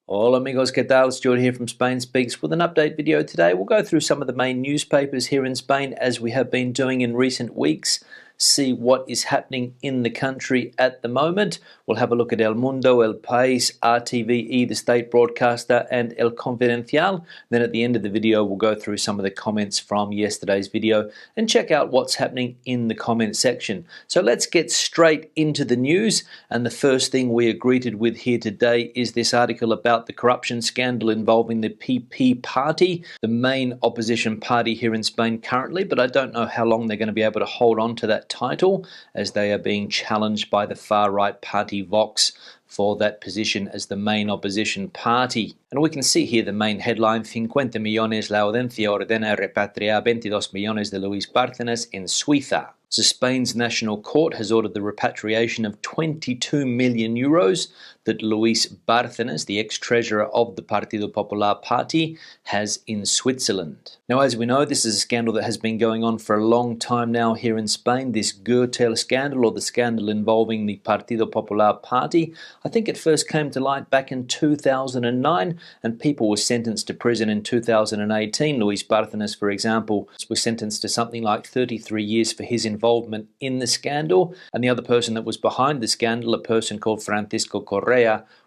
Hola amigos, ¿qué tal? Stuart here from Spain Speaks with an update video today. We'll go through some of the main newspapers here in Spain as we have been doing in recent weeks, see what is happening in the country at the moment. We'll have a look at El Mundo, El País, RTVE, the state broadcaster, and El Confidencial. Then at the end of the video, we'll go through some of the comments from yesterday's video and check out what's happening in the comment section. So let's get straight into the news. And the first thing we are greeted with here today is this article about the corruption scandal involving the PP party, the main opposition party here in Spain currently, but I don't know how long they're going to be able to hold on to that title as they are being challenged by the far-right party Vox for that position as the main opposition party. And we can see here the main headline: 50 millones la audiencia ordena repatriar 22 millones de Luis Bárcenas en Suiza. So Spain's national court has ordered the repatriation of 22 million euros that Luis Bárcenas, the ex-treasurer of the Partido Popular party, has in Switzerland. Now, as we know, this is a scandal that has been going on for a long time now here in Spain, this Gürtel scandal, or the scandal involving the Partido Popular party. I think it first came to light back in 2009, and people were sentenced to prison in 2018. Luis Bárcenas, for example, was sentenced to something like 33 years for his involvement in the scandal, and the other person that was behind the scandal, a person called Francisco Correa,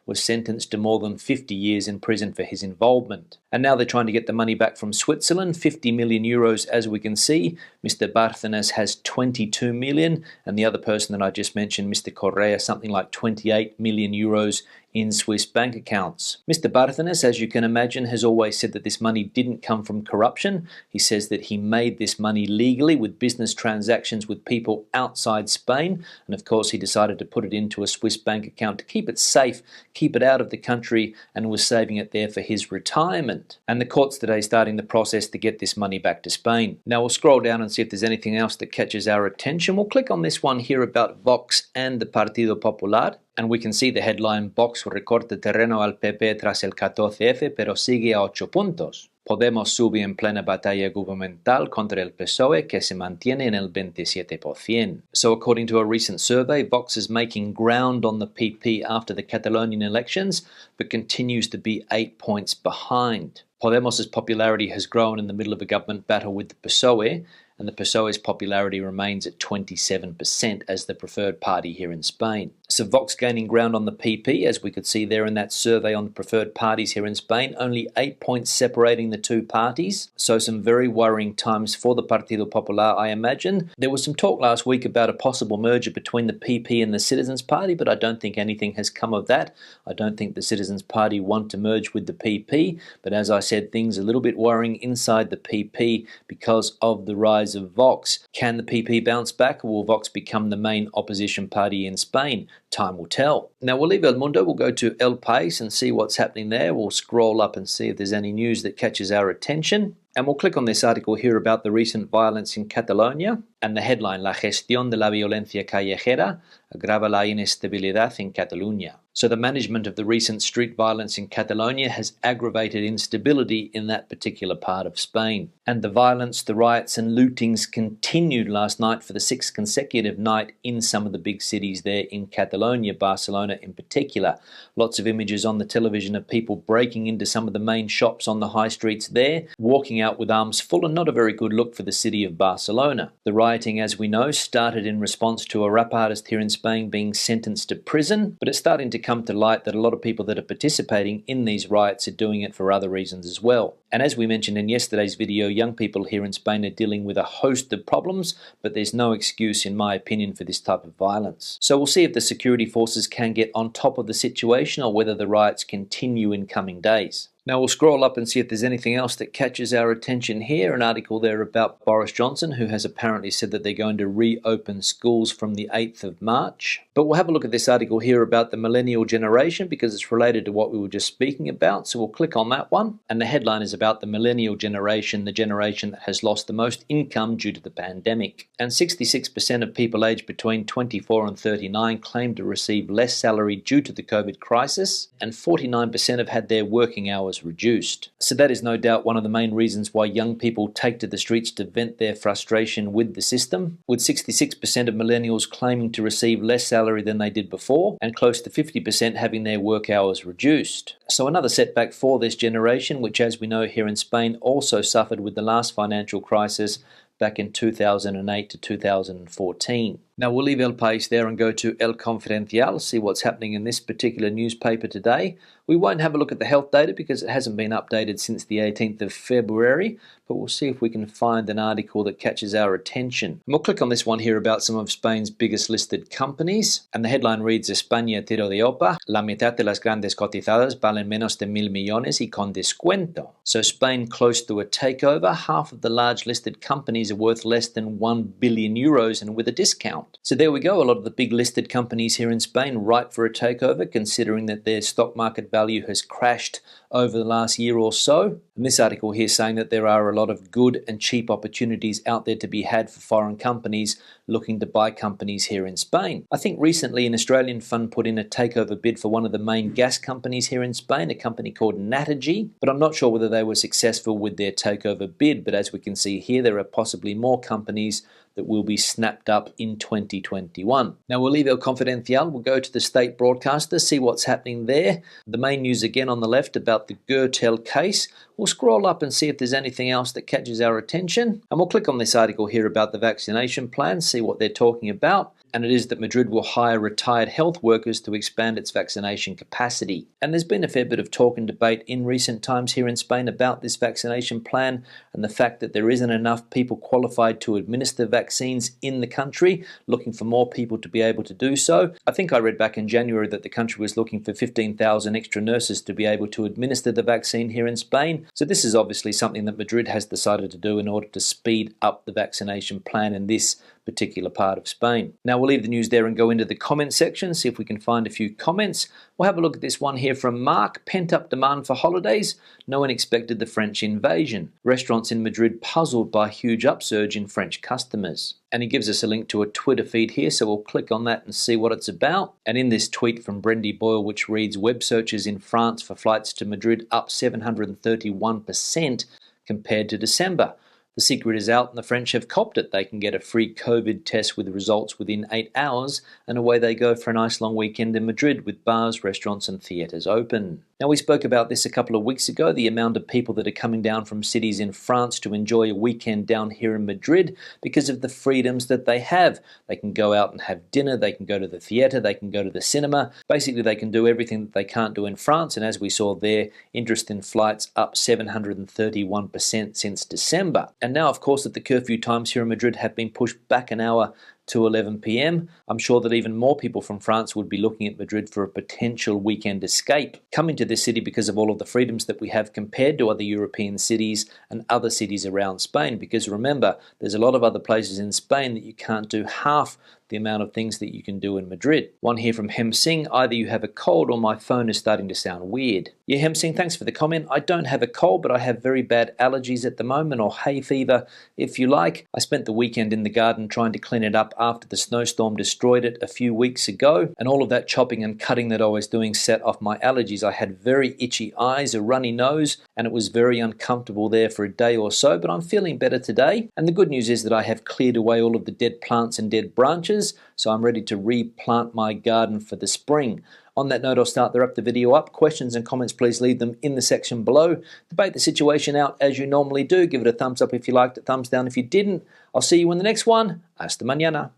was sentenced to more than 50 years in prison for his involvement. And now they're trying to get the money back from Switzerland, 50 million euros as we can see. Mr. Bárcenas has 22 million, and the other person that I just mentioned, Mr. Correa, something like 28 million euros in Swiss bank accounts. Mr. Bárcenas, as you can imagine, has always said that this money didn't come from corruption. He says that he made this money legally with business transactions with people outside Spain, and of course he decided to put it into a Swiss bank account to keep it safe, keep it out of the country, and was saving it there for his retirement. And the court's today starting the process to get this money back to Spain. Now we'll scroll down and see if there's anything else that catches our attention. We'll click on this one here about Vox and the Partido Popular, and we can see the headline: Vox recorta terreno al PP tras el 14F, pero sigue a 8 puntos. Podemos sube en plena batalla gubernamental contra el PSOE, que se mantiene en el 27%. So according to a recent survey, Vox is making ground on the PP after the Catalonian elections, but continues to be 8 points behind. Podemos's popularity has grown in the middle of a government battle with the PSOE, and the PSOE's popularity remains at 27% as the preferred party here in Spain. So Vox gaining ground on the PP, as we could see there in that survey on the preferred parties here in Spain, only 8 points separating the two parties. So some very worrying times for the Partido Popular, I imagine. There was some talk last week about a possible merger between the PP and the Citizens Party, but I don't think anything has come of that. I don't think the Citizens Party want to merge with the PP, but as I said, things are a little bit worrying inside the PP because of the rise of Vox. Can the PP bounce back, or will Vox become the main opposition party in Spain? Time will tell. Now we'll leave El Mundo, we'll go to El País and see what's happening there. We'll scroll up and see if there's any news that catches our attention. And we'll click on this article here about the recent violence in Catalonia, and the headline: La gestión de la violencia callejera agrava la inestabilidad en Catalunya. So the management of the recent street violence in Catalonia has aggravated instability in that particular part of Spain. And the violence, the riots and lootings continued last night for the 6th consecutive night in some of the big cities there in Catalonia, Barcelona in particular. Lots of images on the television of people breaking into some of the main shops on the high streets there, walking out with arms full, and not a very good look for the city of Barcelona. The rioting, as we know, started in response to a rap artist here in Spain being sentenced to prison, but it's starting to come to light that a lot of people that are participating in these riots are doing it for other reasons as well. And as we mentioned in yesterday's video, young people here in Spain are dealing with a host of problems, but there's no excuse, in my opinion, for this type of violence. So we'll see if the security forces can get on top of the situation, or whether the riots continue in coming days. Now we'll scroll up and see if there's anything else that catches our attention here. An article there about Boris Johnson, who has apparently said that they're going to reopen schools from the 8th of March. But we'll have a look at this article here about the millennial generation, because it's related to what we were just speaking about. So we'll click on that one. And the headline is about the millennial generation, the generation that has lost the most income due to the pandemic. And 66% of people aged between 24 and 39 claim to receive less salary due to the COVID crisis, and 49% have had their working hours reduced. So that is no doubt one of the main reasons why young people take to the streets to vent their frustration with the system, with 66% of millennials claiming to receive less salary than they did before, and close to 50% having their work hours reduced. So another setback for this generation, which as we know here in Spain also suffered with the last financial crisis back in 2008 to 2014. Now we'll leave El País there and go to El Confidencial, see what's happening in this particular newspaper today. We won't have a look at the health data because it hasn't been updated since the 18th of February, but we'll see if we can find an article that catches our attention. And we'll click on this one here about some of Spain's biggest listed companies, and the headline reads, España tiro de opa, la mitad de las grandes cotizadas valen menos de 1,000 millones y con descuento. So Spain close to a takeover, half of the large listed companies are worth less than 1 billion euros and with a discount. So there we go, a lot of the big listed companies here in Spain ripe for a takeover, considering that their stock market value has crashed over the last year or so. And this article here saying that there are a lot of good and cheap opportunities out there to be had for foreign companies looking to buy companies here in Spain. I think recently an Australian fund put in a takeover bid for one of the main gas companies here in Spain, a company called Naturgy, but I'm not sure whether they were successful with their takeover bid. But as we can see here, there are possibly more companies that will be snapped up in 2021. Now we'll leave El Confidencial, we'll go to the state broadcaster, see what's happening there. The main news again on the left about the Gürtel case. We'll scroll up and see if there's anything else that catches our attention. And we'll click on this article here about the vaccination plan, see what they're talking about. And it is that Madrid will hire retired health workers to expand its vaccination capacity. And there's been a fair bit of talk and debate in recent times here in Spain about this vaccination plan and the fact that there isn't enough people qualified to administer vaccines in the country, looking for more people to be able to do so. I think I read back in January that the country was looking for 15,000 extra nurses to be able to administer the vaccine here in Spain. So this is obviously something that Madrid has decided to do in order to speed up the vaccination plan in this particular part of Spain. Now we'll leave the news there and go into the comment section, see if we can find a few comments. We'll have a look at this one here from Mark. Pent-up demand for holidays. No one expected the French invasion. Restaurants in Madrid puzzled by huge upsurge in French customers. And he gives us a link to a Twitter feed here, so we'll click on that and see what it's about. And in this tweet from Brendy Boyle, which reads, web searches in France for flights to Madrid up 731% compared to December. The secret is out and the French have copped it. They can get a free COVID test with results within 8 hours, and away they go for a nice long weekend in Madrid with bars, restaurants and theatres open. Now we spoke about this a couple of weeks ago, the amount of people that are coming down from cities in France to enjoy a weekend down here in Madrid because of the freedoms that they have. They can go out and have dinner, they can go to the theatre, they can go to the cinema. Basically they can do everything that they can't do in France, and as we saw there, interest in flights up 731% since December. And now, of course, that the curfew times here in Madrid have been pushed back an hour to 11 p.m. I'm sure that even more people from France would be looking at Madrid for a potential weekend escape, coming to this city because of all of the freedoms that we have compared to other European cities and other cities around Spain. Because remember, there's a lot of other places in Spain that you can't do half the amount of things that you can do in Madrid. One here from Hem Singh, either you have a cold or my phone is starting to sound weird. Yeah, Hem Singh, thanks for the comment. I don't have a cold, but I have very bad allergies at the moment, or hay fever, if you like. I spent the weekend in the garden trying to clean it up after the snowstorm destroyed it a few weeks ago, and all of that chopping and cutting that I was doing set off my allergies. I had very itchy eyes, a runny nose, and it was very uncomfortable there for a day or so, but I'm feeling better today. And the good news is that I have cleared away all of the dead plants and dead branches, so I'm ready to replant my garden for the spring. On that note, I'll start to wrap the video up. Questions and comments, please leave them in the section below. Debate the situation out as you normally do. Give it a thumbs up if you liked it, thumbs down if you didn't. I'll see you in the next one. Hasta mañana.